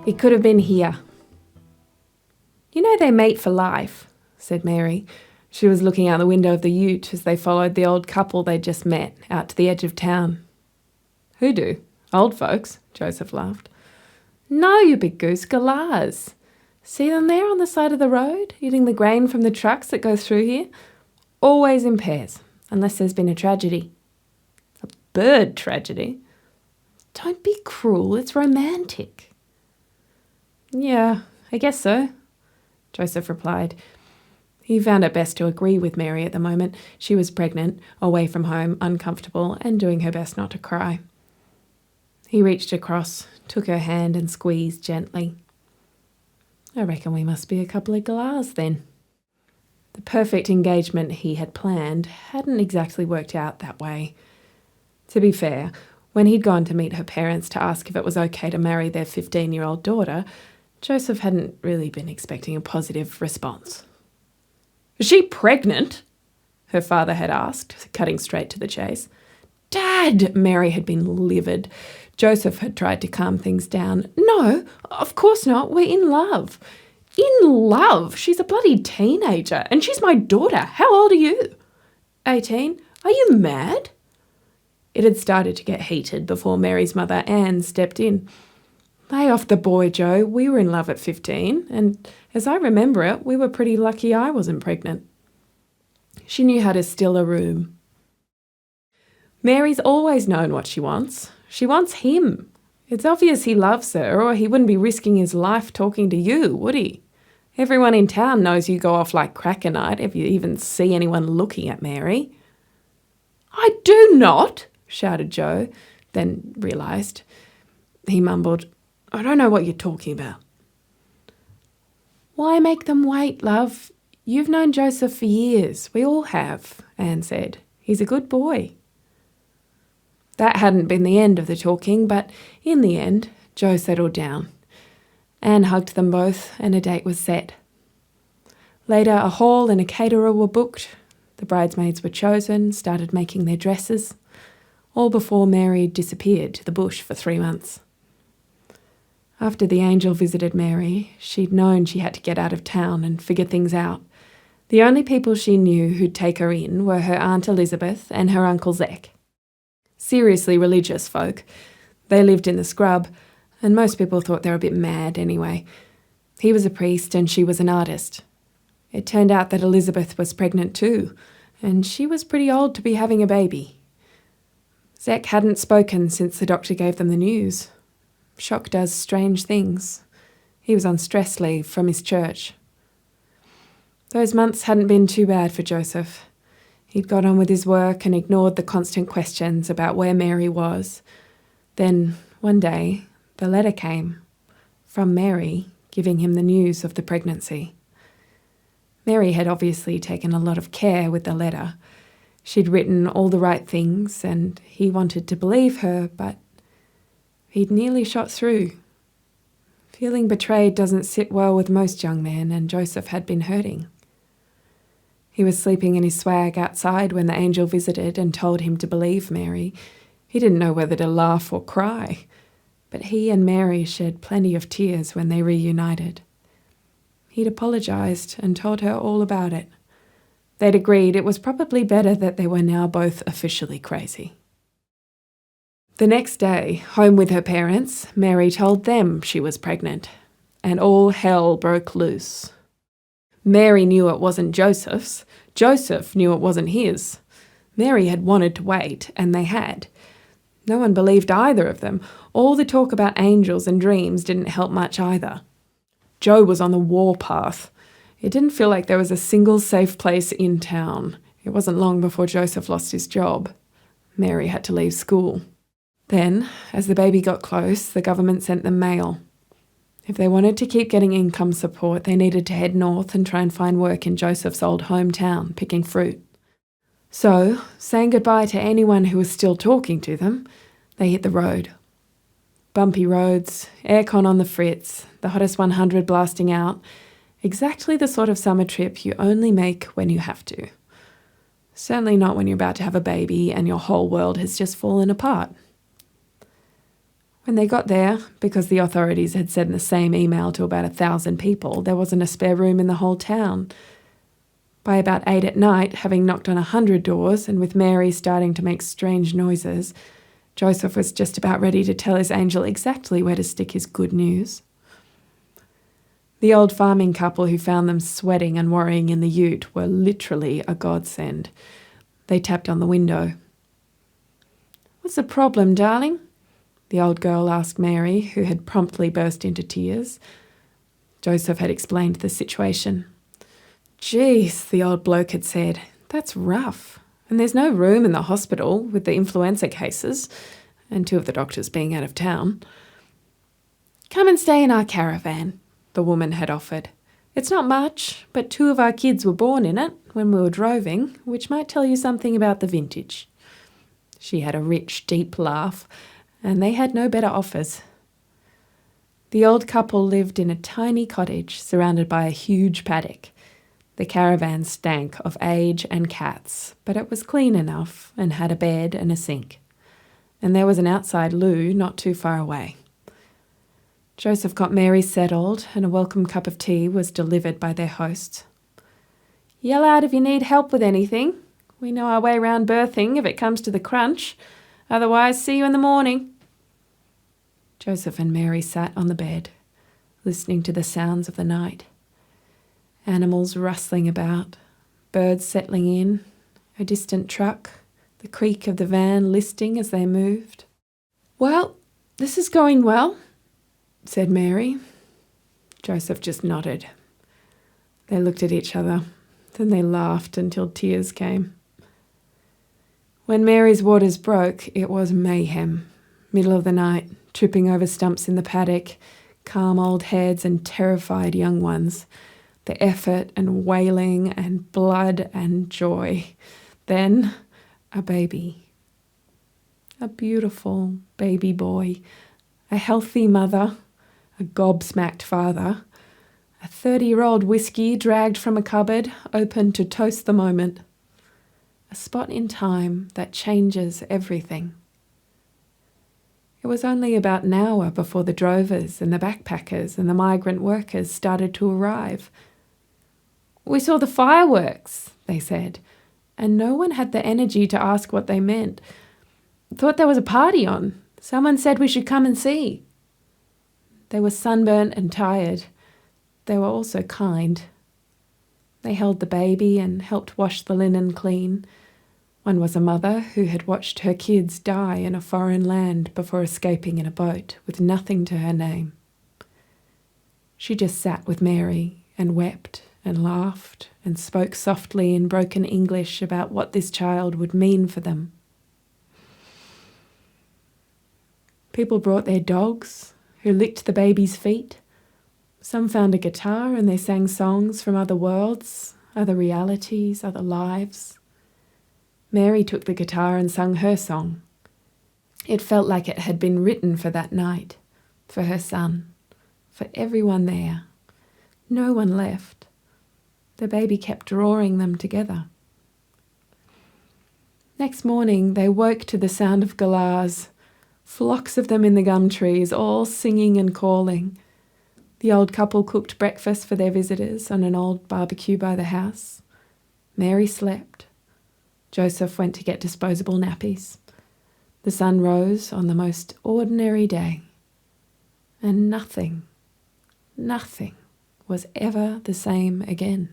It could have been here. You know they mate for life, said Mary. She was looking out the window of the ute as they followed the old couple they'd just met out to the edge of town. Who do? Old folks, Joseph laughed. No, you big goose, galahs. See them there on the side of the road, eating the grain from the trucks that go through here? Always in pairs, unless there's been a tragedy. A bird tragedy? Don't be cruel, it's romantic. Yeah, I guess so, Joseph replied. He found it best to agree with Mary at the moment. She was pregnant, away from home, uncomfortable, and doing her best not to cry. He reached across, took her hand and squeezed gently. I reckon we must be a couple of galahs then. The perfect engagement he had planned hadn't exactly worked out that way. To be fair, when he'd gone to meet her parents to ask if it was okay to marry their 15-year-old daughter, Joseph hadn't really been expecting a positive response. Is she pregnant? Her father had asked, cutting straight to the chase. Dad! Mary had been livid. Joseph had tried to calm things down. No, of course not. We're in love. In love? She's a bloody teenager, and she's my daughter. How old are you? 18. Are you mad? It had started to get heated before Mary's mother, Anne, stepped in. Lay off the boy, Joe. We were in love at 15, and as I remember it, we were pretty lucky I wasn't pregnant. She knew how to still a room. Mary's always known what she wants. She wants him. It's obvious he loves her, or he wouldn't be risking his life talking to you, would he? Everyone in town knows you go off like cracker night if you even see anyone looking at Mary. I do not, shouted Joe, then realised. He mumbled, I don't know what you're talking about. Why make them wait, love? You've known Joseph for years. We all have, Anne said. He's a good boy. That hadn't been the end of the talking, but in the end, Joe settled down. Anne hugged them both, and a date was set. Later, a hall and a caterer were booked. The bridesmaids were chosen, started making their dresses, all before Mary disappeared to the bush for 3 months. After the angel visited Mary, she'd known she had to get out of town and figure things out. The only people she knew who'd take her in were her Aunt Elizabeth and her Uncle Zech. Seriously religious folk. They lived in the scrub, and most people thought they were a bit mad anyway. He was a priest and she was an artist. It turned out that Elizabeth was pregnant too, and she was pretty old to be having a baby. Zech hadn't spoken since the doctor gave them the news. Shock does strange things. He was on stress leave from his church. Those months hadn't been too bad for Joseph. He'd got on with his work and ignored the constant questions about where Mary was. Then, one day, the letter came from Mary giving him the news of the pregnancy. Mary had obviously taken a lot of care with the letter. She'd written all the right things, and he wanted to believe her, but he'd nearly shot through. Feeling betrayed doesn't sit well with most young men, and Joseph had been hurting. He was sleeping in his swag outside when the angel visited and told him to believe Mary. He didn't know whether to laugh or cry, but he and Mary shed plenty of tears when they reunited. He'd apologised and told her all about it. They'd agreed it was probably better that they were now both officially crazy. The next day, home with her parents, Mary told them she was pregnant, and all hell broke loose. Mary knew it wasn't Joseph's. Joseph knew it wasn't his. Mary had wanted to wait, and they had. No one believed either of them. All the talk about angels and dreams didn't help much either. Joe was on the warpath. It didn't feel like there was a single safe place in town. It wasn't long before Joseph lost his job. Mary had to leave school. Then, as the baby got close, the government sent them mail. If they wanted to keep getting income support, they needed to head north and try and find work in Joseph's old hometown, picking fruit. So, saying goodbye to anyone who was still talking to them, they hit the road. Bumpy roads, aircon on the fritz, the hottest 100 blasting out, exactly the sort of summer trip you only make when you have to. Certainly not when you're about to have a baby and your whole world has just fallen apart. When they got there, because the authorities had sent the same email to about 1,000 people, there wasn't a spare room in the whole town. By about 8 at night, having knocked on 100 doors, and with Mary starting to make strange noises, Joseph was just about ready to tell his angel exactly where to stick his good news. The old farming couple who found them sweating and worrying in the ute were literally a godsend. They tapped on the window. "What's the problem, darling?" the old girl asked Mary, who had promptly burst into tears. Joseph had explained the situation. "Geez," the old bloke had said, "that's rough. And there's no room in the hospital with the influenza cases, and 2 of the doctors being out of town." "Come and stay in our caravan," the woman had offered. "It's not much, but 2 of our kids were born in it when we were droving, which might tell you something about the vintage." She had a rich, deep laugh, and they had no better offers. The old couple lived in a tiny cottage surrounded by a huge paddock. The caravan stank of age and cats, but it was clean enough and had a bed and a sink. And there was an outside loo not too far away. Joseph got Mary settled, and a welcome cup of tea was delivered by their host. "Yell out if you need help with anything. We know our way round birthing if it comes to the crunch. Otherwise, see you in the morning." Joseph and Mary sat on the bed, listening to the sounds of the night. Animals rustling about, birds settling in, a distant truck, the creak of the van listing as they moved. "Well, this is going well," said Mary. Joseph just nodded. They looked at each other, then they laughed until tears came. When Mary's waters broke, it was mayhem. Middle of the night, tripping over stumps in the paddock, calm old heads and terrified young ones. The effort and wailing and blood and joy. Then a baby. A beautiful baby boy. A healthy mother. A gobsmacked father. A 30-year-old whiskey dragged from a cupboard, open to toast the moment. A spot in time that changes everything. It was only about an hour before the drovers and the backpackers and the migrant workers started to arrive. "We saw the fireworks," they said, and no one had the energy to ask what they meant. "Thought there was a party on. Someone said we should come and see." They were sunburnt and tired. They were also kind. They held the baby and helped wash the linen clean. One was a mother who had watched her kids die in a foreign land before escaping in a boat with nothing to her name. She just sat with Mary and wept and laughed and spoke softly in broken English about what this child would mean for them. People brought their dogs, who licked the baby's feet. Some found a guitar and they sang songs from other worlds, other realities, other lives. Mary took the guitar and sung her song. It felt like it had been written for that night, for her son, for everyone there. No one left. The baby kept drawing them together. Next morning they woke to the sound of galahs, flocks of them in the gum trees, all singing and calling. The old couple cooked breakfast for their visitors on an old barbecue by the house. Mary slept. Joseph went to get disposable nappies. The sun rose on the most ordinary day. And nothing was ever the same again.